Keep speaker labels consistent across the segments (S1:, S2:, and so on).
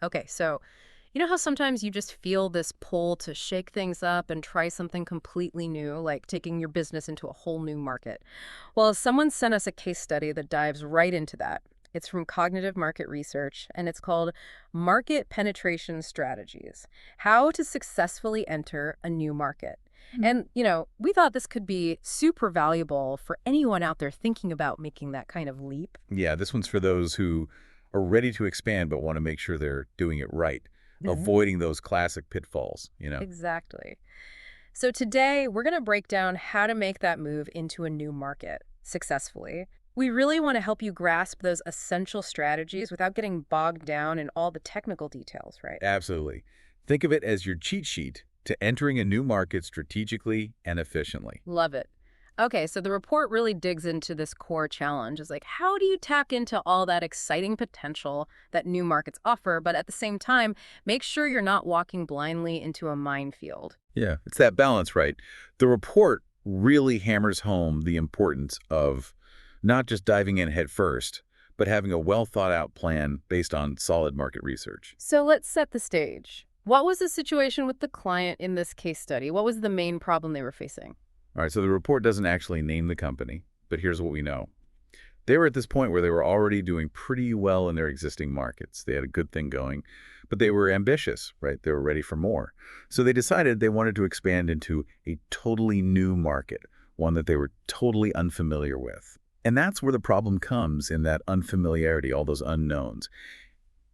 S1: Okay, so you know how sometimes you just feel this pull to shake things up and try something completely new, like taking your business into a whole new market? Well, someone sent us a case study that dives right into that. It's from Cognitive Market Research, and it's called Market Penetration Strategies: How to Successfully Enter a New Market.
S2: Mm.
S1: And, we thought this could be super valuable for anyone out there thinking about making that kind of leap.
S2: Yeah, this one's for those who are ready to expand but want to make sure they're doing it right,
S1: Mhm.
S2: avoiding those classic pitfalls.
S1: Exactly. So today, we're going to break down how to make that move into a new market successfully. We really want to help you grasp those essential strategies without getting bogged down in all the technical details, right?
S2: Absolutely. Think of it as your cheat sheet to entering a new market strategically and efficiently.
S1: Love it. Okay, so the report really digs into this core challenge. Is like, how do you tap into all that exciting potential that new markets offer, but at the same time, make sure you're not walking blindly into a minefield?
S2: Yeah, it's that balance, right? The report really hammers home the importance of not just diving in head first, but having a well thought out plan based on solid market research.
S1: So let's set the stage. What was the situation with the client in this case study? What was the main problem they were facing?
S2: All right, so the report doesn't actually name the company, but here's what we know. They were at this point where they were already doing pretty well in their existing markets. They had a good thing going, but they were ambitious, right? They were ready for more. So they decided they wanted to expand into a totally new market, one that they were totally unfamiliar with. And that's where the problem comes in that unfamiliarity, all those unknowns.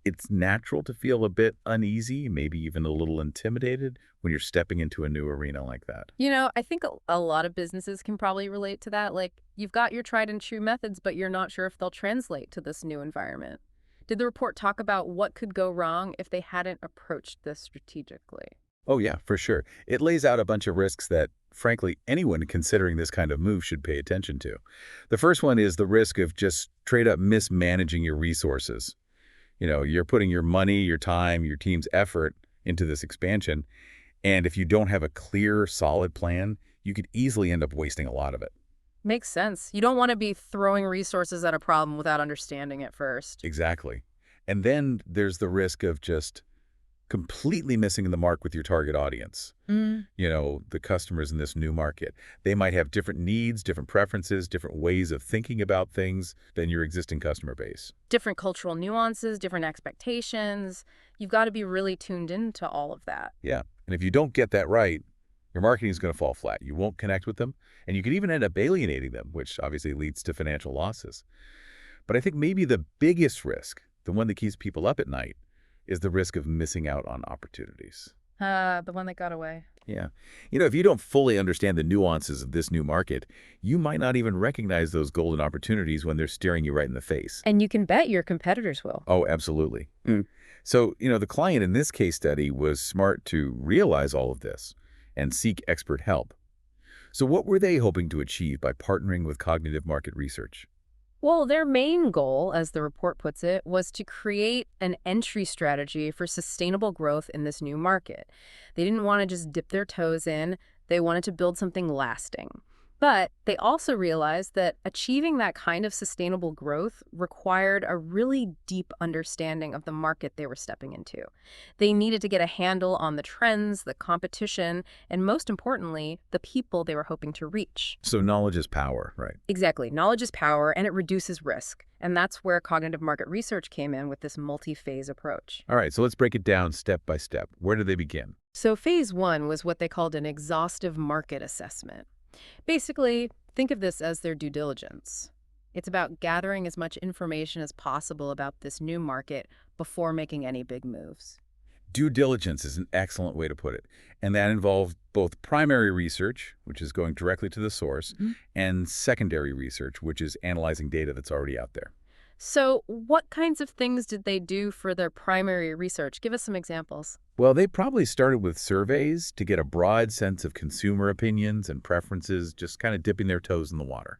S2: It's natural to feel a bit uneasy, maybe even a little intimidated when you're stepping into a new arena like that.
S1: I think a lot of businesses can probably relate to that. Like, you've got your tried and true methods, but you're not sure if they'll translate to this new environment. Did the report talk about what could go wrong if they hadn't approached this strategically?
S2: Oh, yeah, for sure. It lays out a bunch of risks that, frankly, anyone considering this kind of move should pay attention to. The first one is the risk of just straight up mismanaging your resources. You're putting your money, your time, your team's effort into this expansion, and if you don't have a clear, solid plan, you could easily end up wasting a lot of it.
S1: Makes sense. You don't want to be throwing resources at a problem without understanding it first.
S2: Exactly. And then there's the risk of just completely missing the mark with your target audience.
S1: Mm.
S2: The customers in this new market. They might have different needs, different preferences, different ways of thinking about things than your existing customer base.
S1: Different cultural nuances, different expectations. You've got to be really tuned into all of that.
S2: Yeah. And if you don't get that right, your marketing is going to fall flat. You won't connect with them, and you could even end up alienating them, which obviously leads to financial losses. But I think maybe the biggest risk, the one that keeps people up at night, is the risk of missing out on opportunities.
S1: The one that got away.
S2: Yeah. If you don't fully understand the nuances of this new market, you might not even recognize those golden opportunities when they're staring you right in the face.
S1: And you can bet your competitors will.
S2: Oh, absolutely. So, the client in this case study was smart to realize all of this and seek expert help. So what were they hoping to achieve by partnering with cognitive market research?
S1: Well, their main goal, as the report puts it, was to create an entry strategy for sustainable growth in this new market. They didn't want to just dip their toes in, they wanted to build something lasting. But they also realized that achieving that kind of sustainable growth required a really deep understanding of the market they were stepping into. They needed to get a handle on the trends, the competition, and most importantly, the people they were hoping to reach.
S2: So knowledge is power, right?
S1: Exactly. Knowledge is power and it reduces risk. And that's where cognitive market research came in with this multi-phase approach.
S2: All right, so let's break it down step by step. Where do they begin?
S1: So phase one was what they called an exhaustive market assessment. Basically, think of this as their due diligence. It's about gathering as much information as possible about this new market before making any big moves.
S2: Due diligence is an excellent way to put it. And that involved both primary research, which is going directly to the source,
S1: Mhm.
S2: and secondary research, which is analyzing data that's already out there.
S1: So what kinds of things did they do for their primary research? Give us some examples.
S2: Well, they probably started with surveys to get a broad sense of consumer opinions and preferences, just kind of dipping their toes in the water.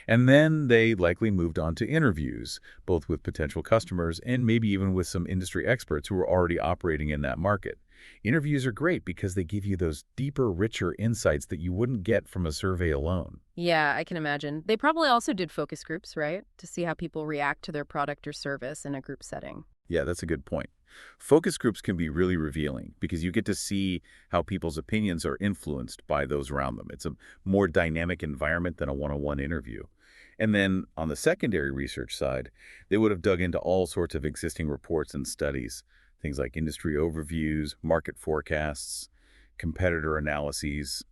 S2: And then they likely moved on to interviews, both with potential customers and maybe even with some industry experts who are already operating in that market. Interviews are great because they give you those deeper, richer insights that you wouldn't get from a survey alone.
S1: Yeah, I can imagine. They probably also did focus groups, right? To see how people react to their product or service in a group setting.
S2: Yeah, that's a good point. Focus groups can be really revealing because you get to see how people's opinions are influenced by those around them. It's a more dynamic environment than a one-on-one interview. And then on the secondary research side, they would have dug into all sorts of existing reports and studies, things like industry overviews, market forecasts, competitor analyses,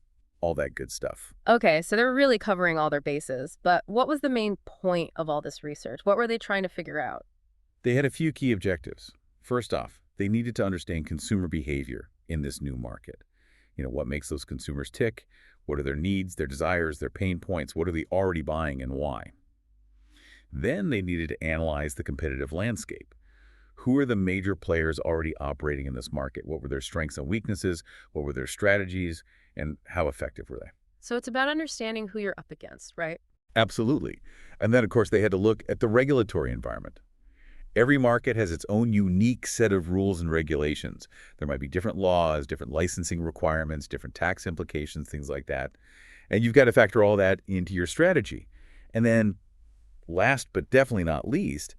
S2: all that good stuff.
S1: Okay, so they're really covering all their bases. But what was the main point of all this research? What were they trying to figure out?
S2: They had a few key objectives. First off, they needed to understand consumer behavior in this new market. What makes those consumers tick? What are their needs, their desires, their pain points? What are they already buying and why? Then they needed to analyze the competitive landscape. Who are the major players already operating in this market? What were their strengths and weaknesses? What were their strategies? And how effective were they?
S1: So it's about understanding who you're up against, right?
S2: Absolutely. And then, of course, they had to look at the regulatory environment. Every market has its own unique set of rules and regulations. There might be different laws, different licensing requirements, different tax implications, things like that. And you've got to factor all that into your strategy. And then, last but definitely not least,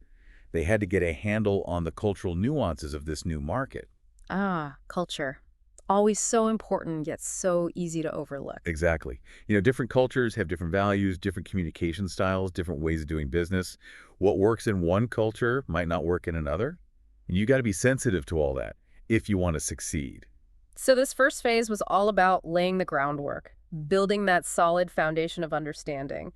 S2: they had to get a handle on the cultural nuances of this new market.
S1: Ah, culture. Always so important, yet so easy to overlook.
S2: Exactly. Different cultures have different values, different communication styles, different ways of doing business. What works in one culture might not work in another. And you got to be sensitive to all that if you want to succeed.
S1: So this first phase was all about laying the groundwork, building that solid foundation of understanding.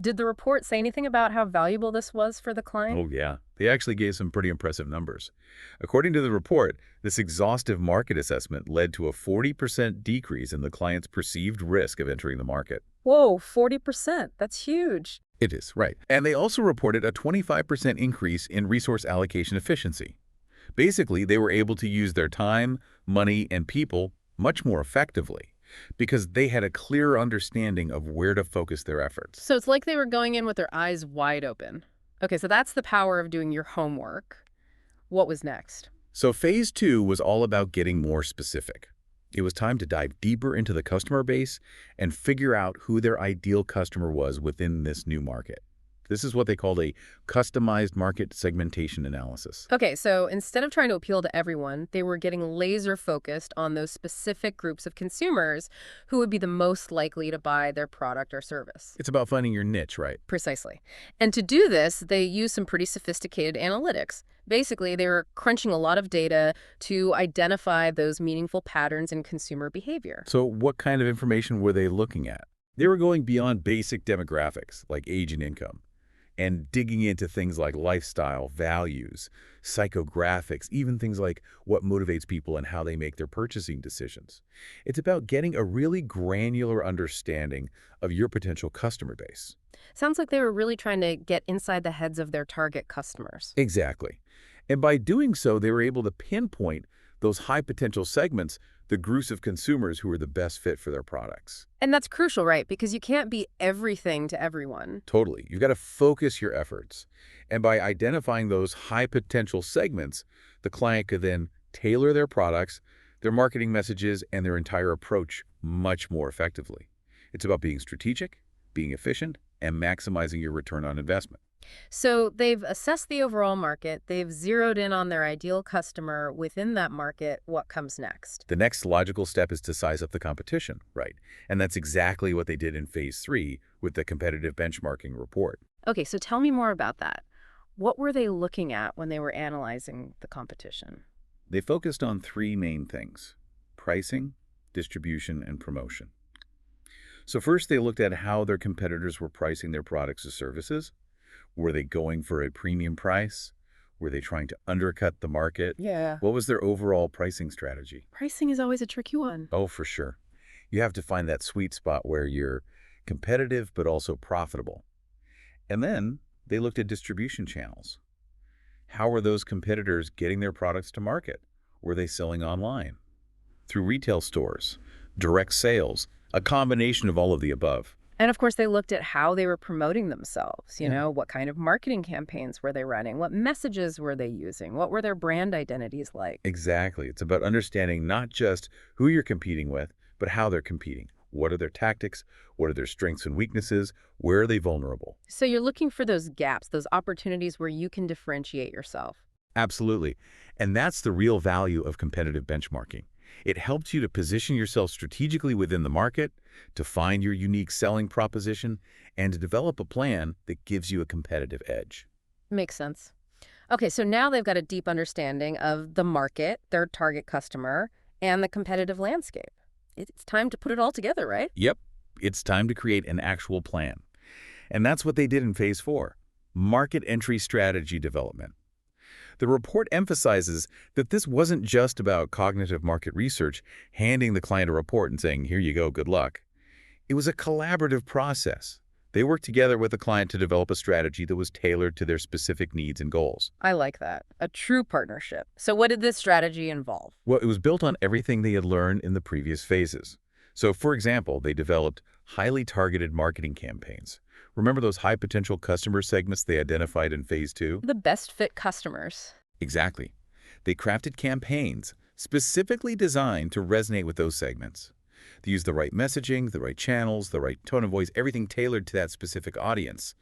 S1: Did the report say anything about how valuable this was for the client?
S2: Oh, yeah. They actually gave some pretty impressive numbers. According to the report, this exhaustive market assessment led to a 40% decrease in the client's perceived risk of entering the market.
S1: Whoa, 40%. That's huge.
S2: It is, right. And they also reported a 25% increase in resource allocation efficiency. Basically, they were able to use their time, money, and people much more effectively because they had a clearer understanding of where to focus their efforts.
S1: So it's like they were going in with their eyes wide open. Okay, so that's the power of doing your homework. What was next?
S2: So phase two was all about getting more specific. It was time to dive deeper into the customer base and figure out who their ideal customer was within this new market. This is what they called a customized market segmentation analysis.
S1: Okay, so instead of trying to appeal to everyone, they were getting laser focused on those specific groups of consumers who would be the most likely to buy their product or service.
S2: It's about finding your niche, right?
S1: Precisely. And to do this, they used some pretty sophisticated analytics. Basically, they were crunching a lot of data to identify those meaningful patterns in consumer behavior.
S2: So what kind of information were they looking at? They were going beyond basic demographics like age and income and digging into things like lifestyle, values, psychographics, even things like what motivates people and how they make their purchasing decisions. It's about getting a really granular understanding of your potential customer base.
S1: Sounds like they were really trying to get inside the heads of their target customers.
S2: Exactly. And by doing so, they were able to pinpoint those high potential segments, the groups of consumers who are the best fit for their products.
S1: And that's crucial, right? Because you can't be everything to everyone.
S2: Totally. You've got to focus your efforts. And by identifying those high potential segments, the client could then tailor their products, their marketing messages, and their entire approach much more effectively. It's about being strategic, being efficient, and maximizing your return on investment.
S1: So they've assessed the overall market, they've zeroed in on their ideal customer within that market. What comes next?
S2: The next logical step is to size up the competition, right? And that's exactly what they did in phase three with the competitive benchmarking report.
S1: Okay, so tell me more about that. What were they looking at when they were analyzing the competition?
S2: They focused on three main things: pricing, distribution, and promotion. So first, they looked at how their competitors were pricing their products or services. Were they going for a premium price? Were they trying to undercut the market?
S1: Yeah.
S2: What was their overall pricing strategy?
S1: Pricing is always a tricky one.
S2: Oh, for sure. You have to find that sweet spot where you're competitive but also profitable. And then they looked at distribution channels. How were those competitors getting their products to market? Were they selling online? Through retail stores, direct sales, a combination of all of the above.
S1: And of course, they looked at how they were promoting themselves. You
S2: Yeah.
S1: know, what kind of marketing campaigns were they running? What messages were they using? What were their brand identities like?
S2: Exactly. It's about understanding not just who you're competing with, but how they're competing. What are their tactics? What are their strengths and weaknesses? Where are they vulnerable?
S1: So you're looking for those gaps, those opportunities where you can differentiate yourself.
S2: Absolutely. And that's the real value of competitive benchmarking. It helps you to position yourself strategically within the market, to find your unique selling proposition, and to develop a plan that gives you a competitive edge.
S1: Makes sense. Okay, so now they've got a deep understanding of the market, their target customer, and the competitive landscape. It's time to put it all together, right?
S2: Yep, it's time to create an actual plan. And that's what they did in Phase 4, market entry strategy development. The report emphasizes that this wasn't just about cognitive market research, handing the client a report and saying, here you go, good luck. It was a collaborative process. They worked together with the client to develop a strategy that was tailored to their specific needs and goals.
S1: I like that. A true partnership. So what did this strategy involve?
S2: Well, it was built on everything they had learned in the previous phases. So, for example, they developed highly targeted marketing campaigns. Remember those high-potential customer segments they identified in Phase 2?
S1: The best fit customers.
S2: Exactly. They crafted campaigns specifically designed to resonate with those segments. They used the right messaging, the right channels, the right tone of voice, everything tailored to that specific audience.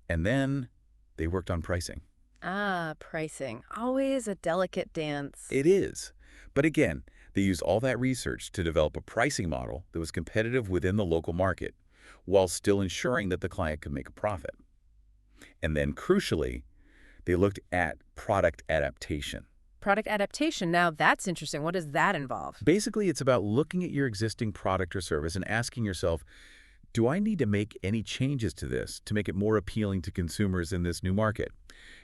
S2: And then they worked on pricing.
S1: Ah, pricing. Always a delicate dance.
S2: It is. But again, they used all that research to develop a pricing model that was competitive within the local market, while still ensuring that the client could make a profit. And then, crucially, they looked at product adaptation.
S1: Product adaptation. Now that's interesting. What does that involve?
S2: Basically, it's about looking at your existing product or service and asking yourself, do I need to make any changes to this to make it more appealing to consumers in this new market?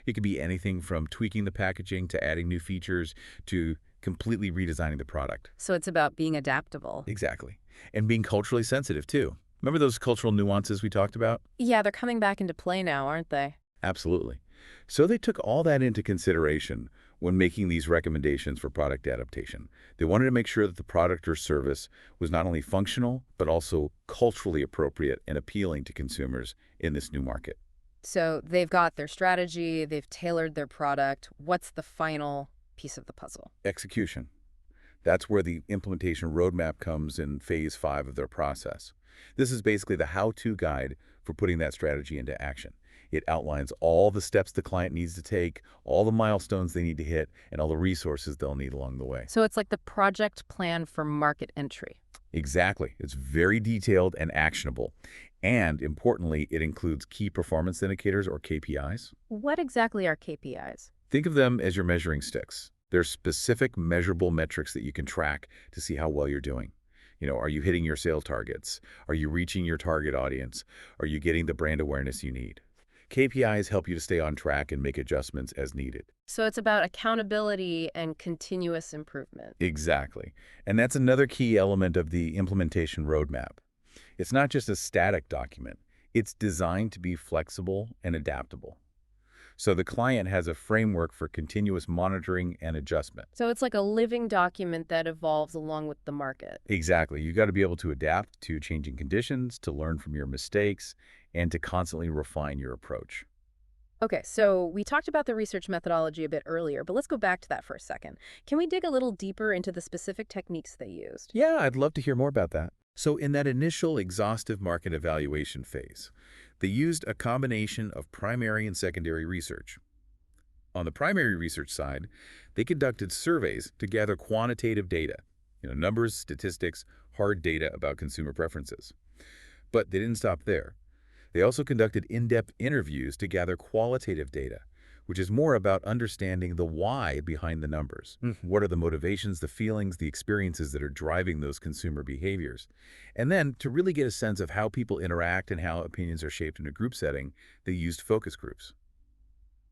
S2: It could be anything from tweaking the packaging to adding new features to completely redesigning the product.
S1: So it's about being adaptable.
S2: Exactly. And being culturally sensitive, too. Remember those cultural nuances we talked about?
S1: Yeah, they're coming back into play now, aren't they?
S2: Absolutely. So they took all that into consideration when making these recommendations for product adaptation. They wanted to make sure that the product or service was not only functional, but also culturally appropriate and appealing to consumers in this new market.
S1: So they've got their strategy, they've tailored their product. What's the final piece of the puzzle?
S2: Execution. That's where the implementation roadmap comes in Phase 5 of their process. This is basically the how-to guide for putting that strategy into action. It outlines all the steps the client needs to take, all the milestones they need to hit, and all the resources they'll need along the way.
S1: So it's like the project plan for market entry.
S2: Exactly. It's very detailed and actionable. And importantly, it includes key performance indicators or KPIs.
S1: What exactly are KPIs?
S2: Think of them as your measuring sticks. They're specific measurable metrics that you can track to see how well you're doing. Are you hitting your sales targets? Are you reaching your target audience? Are you getting the brand awareness you need? KPIs help you to stay on track and make adjustments as needed.
S1: So it's about accountability and continuous improvement.
S2: Exactly. And that's another key element of the implementation roadmap. It's not just a static document. It's designed to be flexible and adaptable. So the client has a framework for continuous monitoring and adjustment.
S1: So it's like a living document that evolves along with the market.
S2: Exactly. You've got to be able to adapt to changing conditions, to learn from your mistakes, and to constantly refine your approach.
S1: Okay, so we talked about the research methodology a bit earlier, but let's go back to that for a second. Can we dig a little deeper into the specific techniques they used?
S2: Yeah, I'd love to hear more about that. So in that initial exhaustive market evaluation phase, they used a combination of primary and secondary research. On the primary research side, they conducted surveys to gather quantitative data, numbers, statistics, hard data about consumer preferences. But they didn't stop there. They also conducted in-depth interviews to gather qualitative data, which is more about understanding the why behind the numbers. What are the motivations, the feelings, the experiences that are driving those consumer behaviors? And then, to really get a sense of how people interact and how opinions are shaped in a group setting, they used focus groups.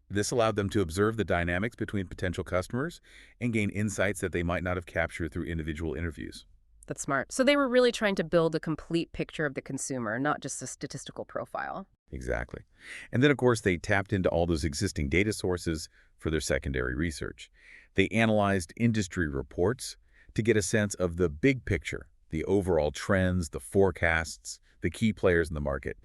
S2: This allowed them to observe the dynamics between potential customers and gain insights that they might not have captured through individual interviews.
S1: That's smart. So they were really trying to build a complete picture of the consumer, not just a statistical profile.
S2: Exactly. And then, of course, they tapped into all those existing data sources for their secondary research. They analyzed industry reports to get a sense of the big picture, the overall trends, the forecasts, the key players in the market.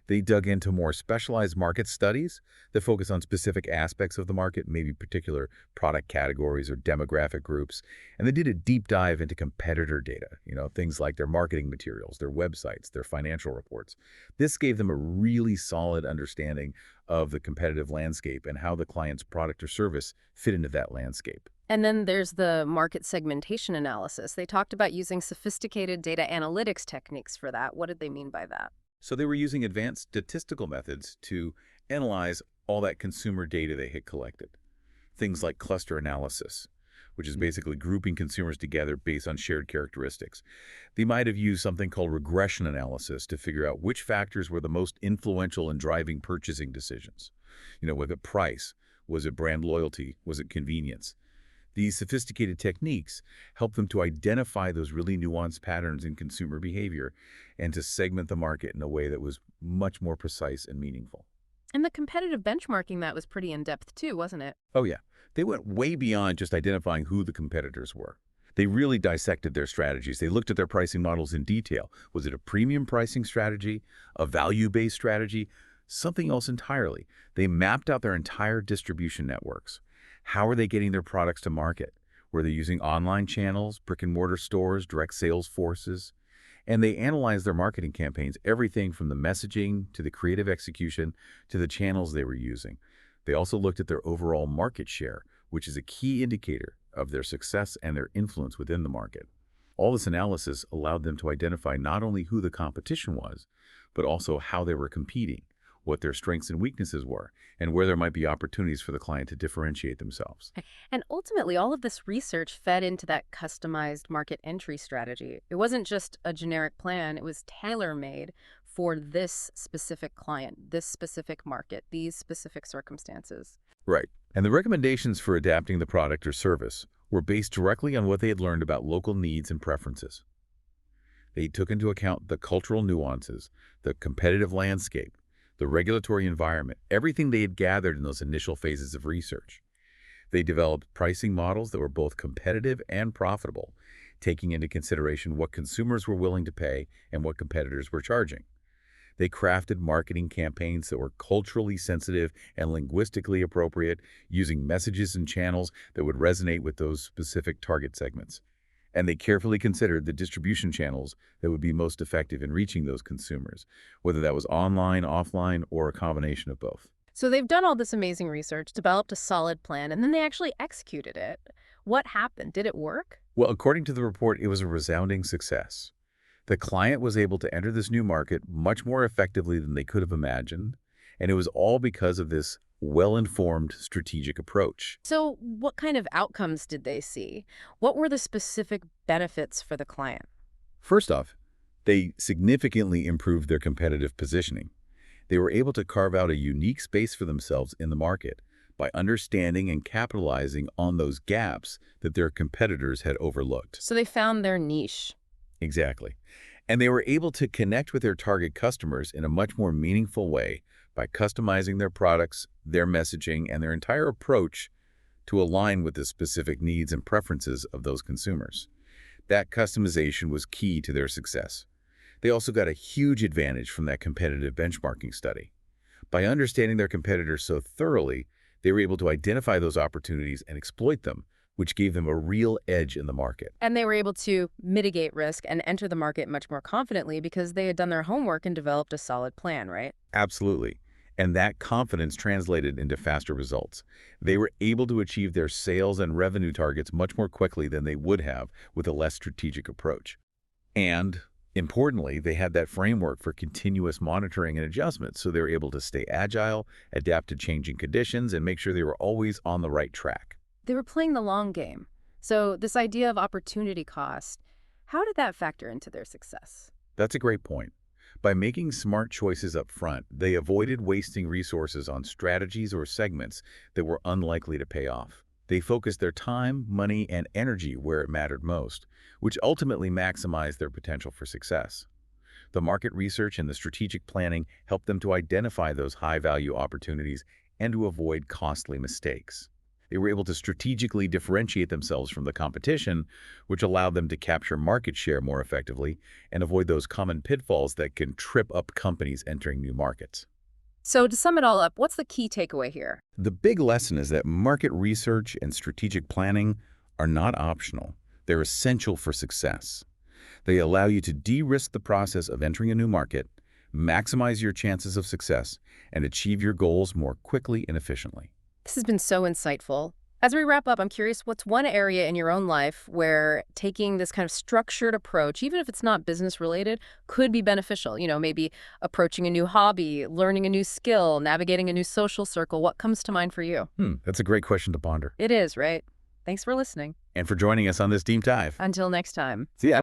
S2: They dug into more specialized market studies that focus on specific aspects of the market, maybe particular product categories or demographic groups. And they did a deep dive into competitor data, things like their marketing materials, their websites, their financial reports. This gave them a really solid understanding of the competitive landscape and how the client's product or service fit into that landscape.
S1: And then there's the market segmentation analysis. They talked about using sophisticated data analytics techniques for that. What did they mean by that?
S2: So they were using advanced statistical methods to analyze all that consumer data they had collected. Things like cluster analysis, which is basically grouping consumers together based on shared characteristics. They might have used something called regression analysis to figure out which factors were the most influential in driving purchasing decisions. Was it price? Was it brand loyalty? Was it convenience? These sophisticated techniques help them to identify those really nuanced patterns in consumer behavior and to segment the market in a way that was much more precise and meaningful.
S1: And the competitive benchmarking, that was pretty in-depth too, wasn't it?
S2: Oh yeah, they went way beyond just identifying who the competitors were. They really dissected their strategies. They looked at their pricing models in detail. Was it a premium pricing strategy, a value-based strategy, something else entirely? They mapped out their entire distribution networks. How are they getting their products to market? Were they using online channels, brick-and-mortar stores, direct sales forces? And they analyzed their marketing campaigns, everything from the messaging to the creative execution to the channels they were using. They also looked at their overall market share, which is a key indicator of their success and their influence within the market. All this analysis allowed them to identify not only who the competition was, but also how they were competing, what their strengths and weaknesses were, and where there might be opportunities for the client to differentiate themselves.
S1: And ultimately, all of this research fed into that customized market entry strategy. It wasn't just a generic plan, it was tailor-made for this specific client, this specific market, these specific circumstances.
S2: Right. And the recommendations for adapting the product or service were based directly on what they had learned about local needs and preferences. They took into account the cultural nuances, the competitive landscape, the regulatory environment, everything they had gathered in those initial phases of research. They developed pricing models that were both competitive and profitable, taking into consideration what consumers were willing to pay and what competitors were charging. They crafted marketing campaigns that were culturally sensitive and linguistically appropriate, using messages and channels that would resonate with those specific target segments. And they carefully considered the distribution channels that would be most effective in reaching those consumers, whether that was online, offline, or a combination of both.
S1: So they've done all this amazing research, developed a solid plan, and then they actually executed it. What happened? Did it work?
S2: Well, according to the report, it was a resounding success. The client was able to enter this new market much more effectively than they could have imagined, and it was all because of this well-informed strategic approach.
S1: So what kind of outcomes did they see? What were the specific benefits for the client?
S2: First off, they significantly improved their competitive positioning. They were able to carve out a unique space for themselves in the market by understanding and capitalizing on those gaps that their competitors had overlooked.
S1: So they found their niche.
S2: Exactly. And they were able to connect with their target customers in a much more meaningful way by customizing their products, their messaging, and their entire approach to align with the specific needs and preferences of those consumers. That customization was key to their success. They also got a huge advantage from that competitive benchmarking study. By understanding their competitors so thoroughly, they were able to identify those opportunities and exploit them, which gave them a real edge in the market.
S1: And they were able to mitigate risk and enter the market much more confidently because they had done their homework and developed a solid plan, right?
S2: Absolutely. And that confidence translated into faster results. They were able to achieve their sales and revenue targets much more quickly than they would have with a less strategic approach. And importantly, they had that framework for continuous monitoring and adjustment, so they were able to stay agile, adapt to changing conditions, and make sure they were always on the right track.
S1: They were playing the long game. So this idea of opportunity cost, how did that factor into their success?
S2: That's a great point. By making smart choices up front, they avoided wasting resources on strategies or segments that were unlikely to pay off. They focused their time, money, and energy where it mattered most, which ultimately maximized their potential for success. The market research and the strategic planning helped them to identify those high-value opportunities and to avoid costly mistakes. They were able to strategically differentiate themselves from the competition, which allowed them to capture market share more effectively and avoid those common pitfalls that can trip up companies entering new markets.
S1: So to sum it all up, what's the key takeaway here?
S2: The big lesson is that market research and strategic planning are not optional. They're essential for success. They allow you to de-risk the process of entering a new market, maximize your chances of success, and achieve your goals more quickly and efficiently.
S1: This has been so insightful. As we wrap up, I'm curious, what's one area in your own life where taking this kind of structured approach, even if it's not business related, could be beneficial? Maybe approaching a new hobby, learning a new skill, navigating a new social circle. What comes to mind for you?
S2: That's a great question to ponder.
S1: It is, right? Thanks for listening.
S2: And for joining us on this deep dive.
S1: Until next time.
S2: See ya.